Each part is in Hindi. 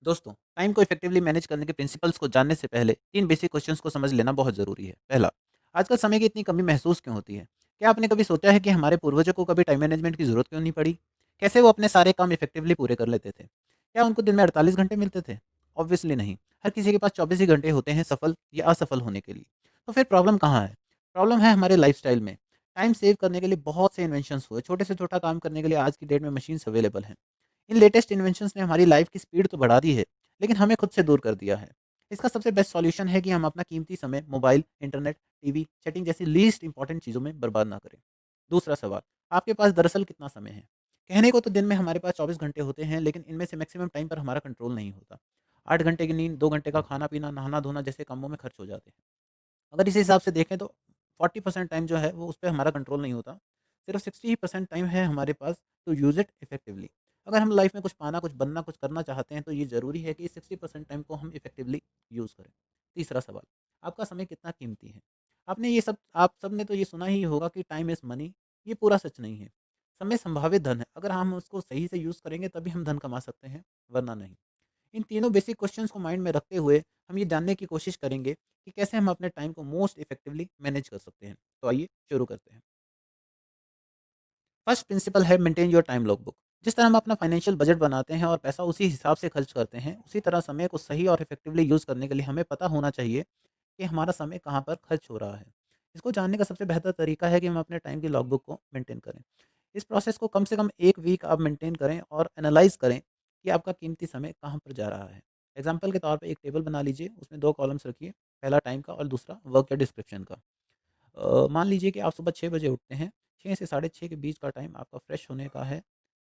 दोस्तों, टाइम को इफेक्टिवली मैनेज करने के प्रिंसिपल्स को जानने से पहले 3 बेसिक क्वेश्चंस को समझ लेना बहुत ज़रूरी है। पहला, आजकल समय की इतनी कमी महसूस क्यों होती है? क्या आपने कभी सोचा है कि हमारे पूर्वजों को कभी टाइम मैनेजमेंट की ज़रूरत क्यों नहीं पड़ी? कैसे वो अपने सारे काम इफेक्टिवली पूरे कर लेते थे? क्या उनको दिन में 48 घंटे मिलते थे? ऑब्वियसली नहीं। हर किसी के पास 24 ही घंटे होते हैं सफल या असफल होने के लिए। तो फिर प्रॉब्लम कहाँ है? प्रॉब्लम है हमारे लाइफ़स्टाइल में। टाइम सेव करने के लिए बहुत से इन्वेंशंस हुए। छोटे से छोटा काम करने के लिए आज की डेट में मशीन्स अवेलेबल हैं। इन लेटेस्ट इन्वेंशंस ने हमारी लाइफ की स्पीड तो बढ़ा दी है, लेकिन हमें खुद से दूर कर दिया है। इसका सबसे बेस्ट सॉल्यूशन है कि हम अपना कीमती समय मोबाइल, इंटरनेट, टीवी, चैटिंग जैसी लीस्ट इंपॉर्टेंट चीज़ों में बर्बाद ना करें। दूसरा सवाल, आपके पास दरअसल कितना समय है? कहने को तो दिन में हमारे पास 24 घंटे होते हैं, लेकिन इनमें से मैक्सिमम टाइम पर हमारा कंट्रोल नहीं होता। 8 घंटे की नींद, 2 घंटे का खाना-पीना, नहाना-धोना जैसे कामों में खर्च हो जाते हैं। अगर इस हिसाब से देखें तो 40% टाइम जो है वो उस पे हमारा कंट्रोल नहीं होता। सिर्फ 60% टाइम है हमारे पास टू यूज़ इट इफेक्टिवली। अगर हम लाइफ में कुछ पाना, कुछ बनना, कुछ करना चाहते हैं तो ये ज़रूरी है कि 60% टाइम को हम इफेक्टिवली यूज़ करें। तीसरा सवाल, आपका समय कितना कीमती है? आपने ये सब आप सब ने तो ये सुना ही होगा कि टाइम इज़ मनी, ये पूरा सच नहीं है। समय संभावित धन है, अगर हम उसको सही से यूज़ करेंगे तभी हम धन कमा सकते हैं, वरना नहीं। इन तीनों बेसिक क्वेश्चंस को माइंड में रखते हुए हम ये जानने की कोशिश करेंगे कि कैसे हम अपने टाइम को मोस्ट इफेक्टिवली मैनेज कर सकते हैं। तो आइए शुरू करते हैं। फर्स्ट प्रिंसिपल है मेंटेन योर टाइम लॉगबुक। जिस तरह हम अपना फाइनेंशियल बजट बनाते हैं और पैसा उसी हिसाब से खर्च करते हैं, उसी तरह समय को सही और इफेक्टिवली यूज़ करने के लिए हमें पता होना चाहिए कि हमारा समय कहाँ पर खर्च हो रहा है। इसको जानने का सबसे बेहतर तरीका है कि हम अपने टाइम की लॉगबुक को मेंटेन करें। इस प्रोसेस को कम से कम 1 वीक आप मेंटेन करें और एनालाइज़ करें कि आपका कीमती समय कहाँ पर जा रहा है। एग्ज़ाम्पल के तौर पे एक टेबल बना लीजिए, उसमें 2 कॉलम्स रखिए, पहला टाइम का और दूसरा वर्क या डिस्क्रिप्शन का। मान लीजिए कि आप सुबह 6 बजे उठते हैं, 6 से साढ़े 6 के बीच का टाइम आपका फ्रेश होने का है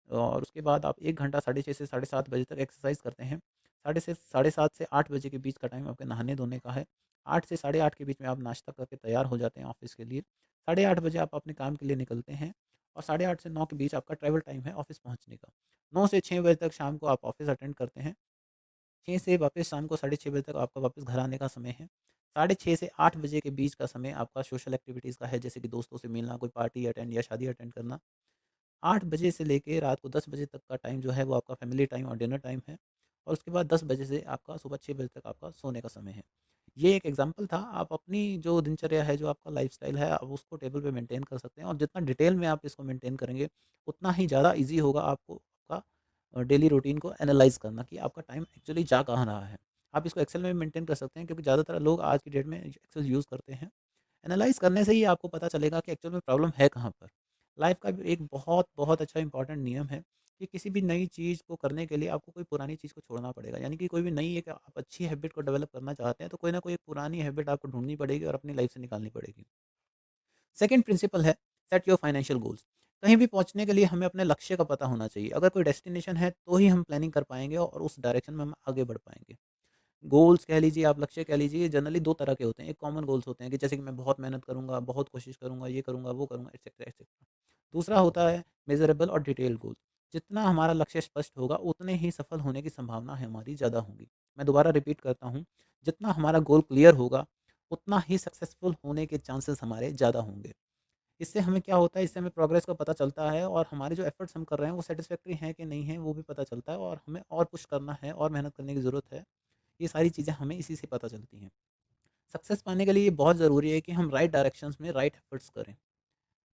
और उसके बाद आप 1 घंटा साढ़े 6 से साढ़े 7 बजे तक एक्सरसाइज करते हैं। साढ़े 7 से 8 बजे के बीच का टाइम आपके नहाने-धोने का है। 8 से साढ़े 8 के बीच में आप नाश्ता करके तैयार हो जाते हैं ऑफ़िस के लिए। साढ़े 8 बजे आप अपने काम के लिए निकलते हैं और साढ़े 8 से 9 के बीच आपका ट्रैवल टाइम है ऑफ़िस पहुँचने का। 9 से 6 बजे तक शाम को आप ऑफ़िस अटेंड करते हैं। 6 से वापस शाम को साढ़े 6 बजे तक आपका वापस घर आने का समय है। साढ़े 6 से 8 बजे के बीच का समय आपका सोशल एक्टिविटीज़ का है, जैसे कि दोस्तों से मिलना, कोई पार्टी अटेंड या शादी अटेंड करना। 8 बजे से लेके रात को 10 बजे तक का टाइम जो है वो आपका फैमिली टाइम और डिनर टाइम है और उसके बाद 10 बजे से आपका सुबह 6 बजे तक आपका सोने का समय है। ये एक एग्ज़ाम्पल था, आप अपनी जो दिनचर्या है, जो आपका लाइफ़स्टाइल है, आप उसको टेबल पे मेंटेन कर सकते हैं और जितना डिटेल में आप इसको मेंटेन करेंगे, उतना ही ज़्यादा ईज़ी होगा आपको आपका डेली रूटीन को एनालाइज़ करना कि आपका टाइम एक्चुअली जा कहाँ रहा है। आप इसको एक्सेल में मेंटेन कर सकते हैं क्योंकि ज़्यादातर लोग आज की डेट में एक्सेल यूज़ करते हैं। एनालाइज़ करने से ही आपको पता चलेगा कि एक्चुअल में प्रॉब्लम है कहाँ पर। लाइफ़ का भी एक बहुत अच्छा इंपॉर्टेंट नियम है कि किसी भी नई चीज़ को करने के लिए आपको कोई पुरानी चीज़ को छोड़ना पड़ेगा। यानी कि कोई भी नई एक आप अच्छी हैबिट को डेवलप करना चाहते हैं, तो कोई ना कोई एक पुरानी हैबिट आपको ढूँढनी पड़ेगी और अपनी लाइफ़ से निकालनी पड़ेगी। सेकंड प्रिंसिपल है सेट योर फाइनेंशियल गोल्स। कहीं भी पहुँचने के लिए हमें अपने लक्ष्य का पता होना चाहिए। अगर कोई डेस्टिनेशन है, तो ही हम प्लानिंग कर पाएँगे और उस डायरेक्शन में हम आगे बढ़ पाएँगे। गोल्स कह लीजिए, आप लक्ष्य कह लीजिए, जनरली 2 तरह के होते हैं। एक कॉमन गोल्स होते हैं कि जैसे कि मैं बहुत मेहनत करूँगा, बहुत कोशिश करूँगा, ये करूँगा, वो करूँगा, एटसेक्ट्रा, एटसेक्ट्रा। दूसरा होता है मेज़रेबल और डिटेल्ड गोल। जितना हमारा लक्ष्य स्पष्ट होगा, उतने ही सफल होने की संभावना हमारी ज़्यादा होगी। मैं दोबारा रिपीट करता हूँ, जितना हमारा गोल क्लियर होगा, उतना ही सक्सेसफुल होने के चांसेस हमारे ज़्यादा होंगे। इससे हमें क्या होता है, इससे हमें प्रोग्रेस का पता चलता है और हमारे जो एफर्ट्स हम कर रहे हैं, वो सैटिस्फैक्टरी हैं कि नहीं हैं, वो भी पता चलता है और हमें और पुश करना है और मेहनत करने की ज़रूरत है। ये सारी चीज़ें हमें इसी से पता चलती हैं। सक्सेस पाने के लिए ये बहुत ज़रूरी है कि हम राइट डायरेक्शंस में राइट एफर्ट्स करें।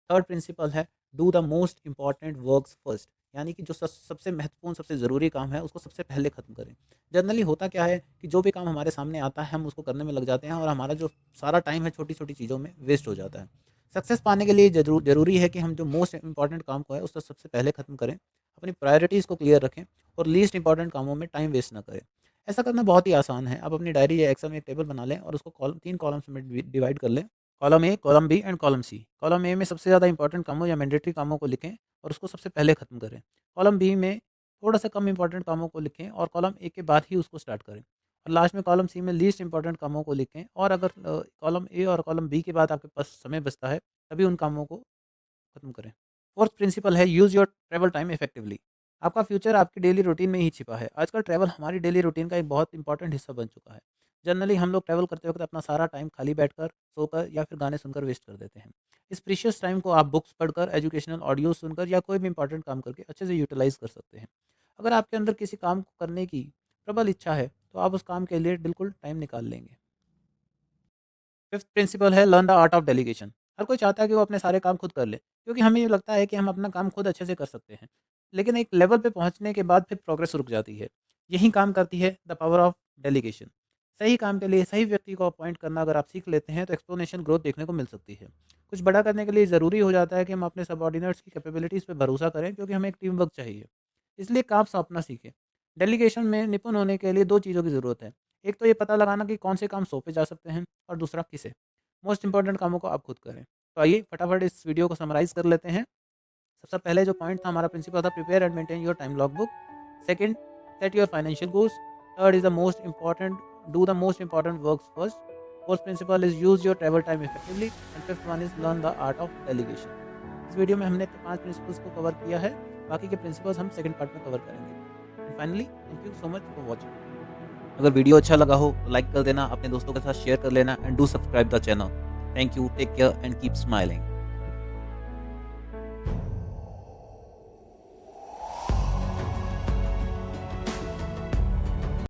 थर्ड प्रिंसिपल है do the most important works first. यानी कि जो सबसे महत्वपूर्ण, सबसे ज़रूरी काम है, उसको सबसे पहले ख़त्म करें। जनरली होता क्या है कि जो भी काम हमारे सामने आता है, हम उसको करने में लग जाते हैं और हमारा जो सारा टाइम है छोटी-छोटी चीज़ों में वेस्ट हो जाता है। सक्सेस पाने के लिए ज़रूरी है कि हम जो मोस्ट इम्पॉर्टेंट काम को है, उसको सबसे पहले ख़त्म करें। अपनी प्रायोरिटीज़ को क्लियर रखें और लीस्ट इम्पॉर्टेंट कामों में टाइम वेस्ट ना करें। ऐसा करना बहुत ही आसान है। आप अपनी डायरी या एक्सेल में एक टेबल बना लें और उसको 3 कॉलम्स में डिवाइड कर लें। Column A, column B and column C. Column A में सबसे ज़्यादा इंपॉर्टेंट कामों या मैंडेटरी कामों को लिखें और उसको सबसे पहले ख़त्म करें। कॉलम बी में थोड़ा-सा कम इंपॉर्टेंट कामों को लिखें और कॉलम ए के बाद ही उसको स्टार्ट करें। और लास्ट में कॉलम सी में लीस्ट इंपॉर्टेंट कामों को लिखें और अगर कॉलम ए और कॉलम बी के बाद आपके पास समय बचता है, तभी उन कामों को खत्म करें। फोर्थ प्रिंसिपल है use your travel time effectively. आपका फ्यूचर आपकी डेली रूटीन में ही छिपा है। आजकल ट्रैवल हमारी डेली रूटीन का एक बहुत इंपॉर्टेंट हिस्सा बन चुका है। जनरली हम लोग ट्रैवल करते वक्त अपना सारा टाइम खाली बैठकर, सोकर या फिर गाने सुनकर वेस्ट कर देते हैं। इस प्रीशियस टाइम को आप बुक्स पढ़कर, एजुकेशनल ऑडियो सुनकर या कोई भी इंपॉर्टेंट काम करके अच्छे से यूटिलाइज़ कर सकते हैं। अगर आपके अंदर किसी काम को करने की प्रबल इच्छा है, तो आप उस काम के लिए बिल्कुल टाइम निकाल लेंगे। फिफ्थ प्रिंसिपल है learn the art of delegation. हर कोई चाहता है कि वो अपने सारे काम खुद कर ले, क्योंकि हमें ये लगता है कि हम अपना काम खुद अच्छे से कर सकते हैं। लेकिन एक लेवल पे पहुँचने के बाद फिर प्रोग्रेस रुक जाती है। यही काम करती है द पावर ऑफ डेलीगेशन। सही काम के लिए सही व्यक्ति को अपॉइंट करना अगर आप सीख लेते हैं, तो एक्सपोनेंशियल ग्रोथ देखने को मिल सकती है। कुछ बड़ा करने के लिए ज़रूरी हो जाता है कि हम अपने सबऑर्डिनेट्स की कैपेबिलिटीज़ पे भरोसा करें, क्योंकि हमें एक टीम वर्क चाहिए। इसलिए काम सौंपना सीखें। डेलीगेशन में निपुण होने के लिए 2 चीज़ों की ज़रूरत है। एक तो ये पता लगाना कि कौन से काम सौंपे जा सकते हैं, और दूसरा किसे। मोस्ट इम्पोर्टेंट कामों को आप खुद करें। तो आइए फटाफट इस वीडियो को समराइज़ कर लेते हैं। सबसे पहले जो पॉइंट था, हमारा प्रिंसिपल था prepare and maintain your time log book. Second, set your financial goals. Third is the most important, do the most important works first. Fourth principle is use your travel time effectively, and fifth one is learn the art of delegation. इस वीडियो में हमने 5 प्रिंसिपल्स को कवर किया है। बाकी के प्रिंसिपल्स हम सेकंड पार्ट में कवर करेंगे। And finally, thank you so much for watching. अगर वीडियो अच्छा लगा हो तो लाइक कर देना, अपने दोस्तों के साथ शेयर कर लेना, and do subscribe the channel. Thank you, take care and keep smiling.